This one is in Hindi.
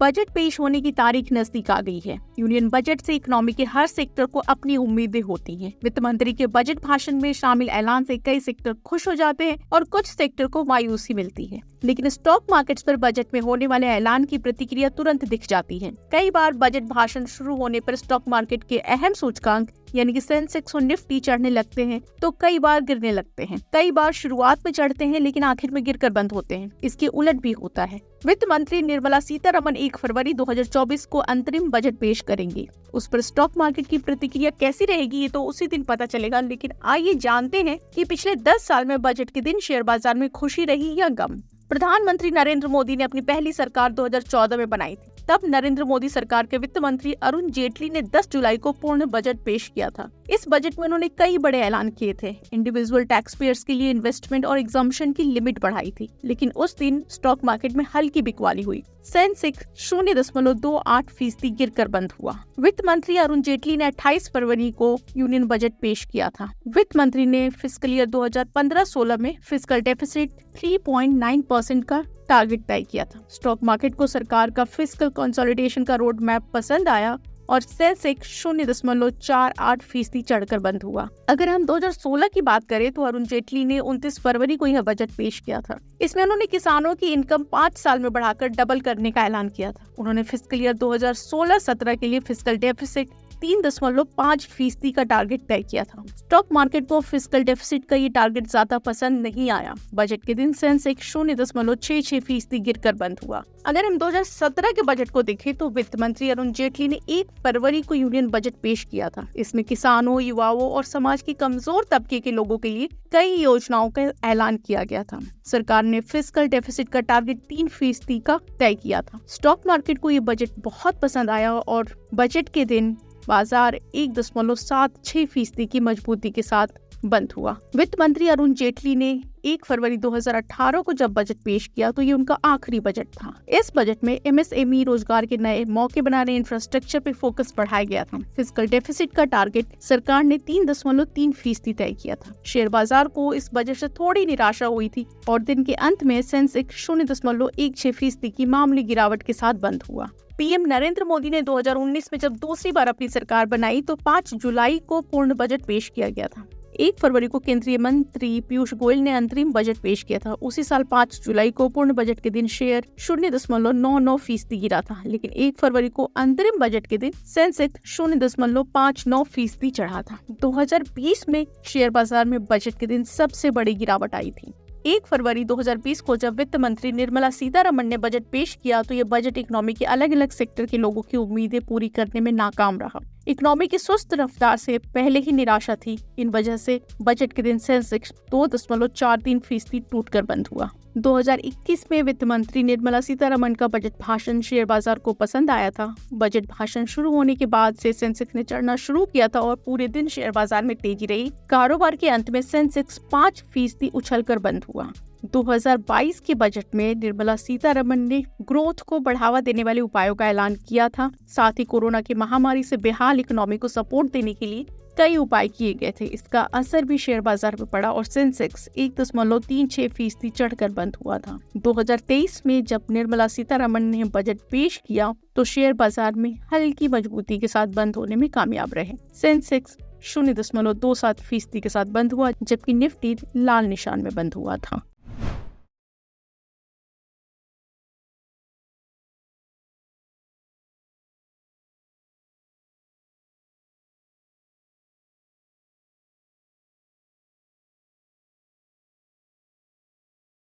बजट पेश होने की तारीख नजदीक आ गई है। यूनियन बजट से इकोनॉमी के हर सेक्टर को अपनी उम्मीदें होती हैं। वित्त मंत्री के बजट भाषण में शामिल ऐलान से कई सेक्टर खुश हो जाते हैं और कुछ सेक्टर को मायूसी मिलती है। लेकिन स्टॉक मार्केट्स पर बजट में होने वाले ऐलान की प्रतिक्रिया तुरंत दिख जाती है। कई बार बजट भाषण शुरू होने पर स्टॉक मार्केट के अहम सूचकांक यानी कि सेंसेक्स और निफ्टी चढ़ने लगते हैं तो कई बार गिरने लगते हैं। कई बार शुरुआत में चढ़ते हैं लेकिन आखिर में गिरकर बंद होते हैं। इसके उलट भी होता है। वित्त मंत्री निर्मला सीतारमण 1 फरवरी 2024 को अंतरिम बजट पेश करेंगी। उस पर स्टॉक मार्केट की प्रतिक्रिया कैसी रहेगी ये तो उसी दिन पता चलेगा। लेकिन आइए जानते हैं कि पिछले 10 साल में बजट के दिन शेयर बाजार में खुशी रही या गम। प्रधानमंत्री नरेंद्र मोदी ने अपनी पहली सरकार 2014 में बनाई थी। तब नरेंद्र मोदी सरकार के वित्त मंत्री अरुण जेटली ने 10 जुलाई को पूर्ण बजट पेश किया था। इस बजट में उन्होंने कई बड़े ऐलान किए थे। इंडिविजुअल टैक्स पेयर्स के लिए इन्वेस्टमेंट और एग्जम्पशन की लिमिट बढ़ाई थी। लेकिन उस दिन स्टॉक मार्केट में हल्की बिकवाली हुई। सेंसेक्स 0.28% गिरकर बंद हुआ। वित्त मंत्री अरुण जेटली ने 28 फरवरी को यूनियन बजट पेश किया था। वित्त मंत्री ने फिस्कल ईयर 2015-16 में फिस्कल डेफिसिट 3.9% का टारगेट तय किया था। स्टॉक मार्केट को सरकार का फिस्कल कंसोलिडेशन का रोड मैप पसंद आया और सेंसेक्स 0.48% चढ़कर बंद हुआ। अगर हम 2016 की बात करें तो अरुण जेटली ने 29 फरवरी को यह बजट पेश किया था। इसमें उन्होंने किसानों की इनकम 5 साल में बढ़ाकर डबल करने का ऐलान किया था। उन्होंने फिस्कल ईयर 2016-17 के लिए फिस्कल डेफिसिट 3.5% का टारगेट तय किया था। स्टॉक मार्केट को फिस्कल डेफिसिट का ये टारगेट ज्यादा पसंद नहीं आया। बजट के दिन सेंसेक्स 0.66% गिरकर बंद हुआ। अगर हम 2017 के बजट को देखें तो वित्त मंत्री अरुण जेटली ने 1 फरवरी को यूनियन बजट पेश किया था। इसमें किसानों, युवाओं और समाज के कमजोर तबके के लोगों के लिए कई योजनाओं का ऐलान किया गया था। सरकार ने फिस्कल डेफिसिट का टारगेट 3% का तय किया था। स्टॉक मार्केट को ये बजट बहुत पसंद आया और बजट के दिन बाजार 1.76% की मजबूती के साथ बंद हुआ। वित्त मंत्री अरुण जेटली ने 1 फरवरी 2018 को जब बजट पेश किया तो ये उनका आखिरी बजट था। इस बजट में एमएसएमई, रोजगार के नए मौके बनाने, इंफ्रास्ट्रक्चर पे फोकस बढ़ाया गया था। फिस्कल डेफिसिट का टारगेट सरकार ने 3.3% तय किया था। शेयर बाजार को इस बजट से थोड़ी निराशा हुई थी और दिन के अंत में सेंसेक्स 0.16% की मामूली गिरावट के साथ बंद हुआ। पीएम नरेंद्र मोदी ने 2019 में जब दूसरी बार अपनी सरकार बनाई तो 5 जुलाई को पूर्ण बजट पेश किया गया था। 1 फरवरी को केंद्रीय मंत्री पीयूष गोयल ने अंतरिम बजट पेश किया था। उसी साल 5 जुलाई को पूर्ण बजट के दिन शेयर 0.99% गिरा था। लेकिन 1 फरवरी को अंतरिम बजट के दिन सेंसेक्स 0.59% चढ़ा था। 2020 में शेयर बाजार में बजट के दिन सबसे बड़ी गिरावट आई थी। 1 फरवरी 2020 को जब वित्त मंत्री निर्मला सीतारमण ने बजट पेश किया तो ये बजट इकोनॉमी के अलग अलग सेक्टर के लोगों की उम्मीदें पूरी करने में नाकाम रहा। इकोनॉमी की सुस्त रफ्तार से पहले ही निराशा थी। इन वजह से बजट के दिन सेंसेक्स 2.43% टूटकर बंद हुआ। 2021 में वित्त मंत्री निर्मला सीतारमण का बजट भाषण शेयर बाजार को पसंद आया था। बजट भाषण शुरू होने के बाद से सेंसेक्स ने चढ़ना शुरू किया था और पूरे दिन शेयर बाजार में तेजी रही। कारोबार के अंत में सेंसेक्स 5% उछलकर बंद हुआ। 2022 के बजट में निर्मला सीतारमण ने ग्रोथ को बढ़ावा देने वाले उपायों का ऐलान किया था। साथ ही कोरोना की महामारी से बेहाल इकोनॉमी को सपोर्ट देने के लिए कई उपाय किए गए थे। इसका असर भी शेयर बाजार पर पड़ा और सेंसेक्स 1.36% चढ़कर बंद हुआ था। 2023 में जब निर्मला सीतारमण ने बजट पेश किया तो शेयर बाजार में हल्की मजबूती के साथ बंद होने में कामयाब रहे। सेंसेक्स 0.27% के साथ बंद हुआ जबकि निफ्टी लाल निशान में बंद हुआ था।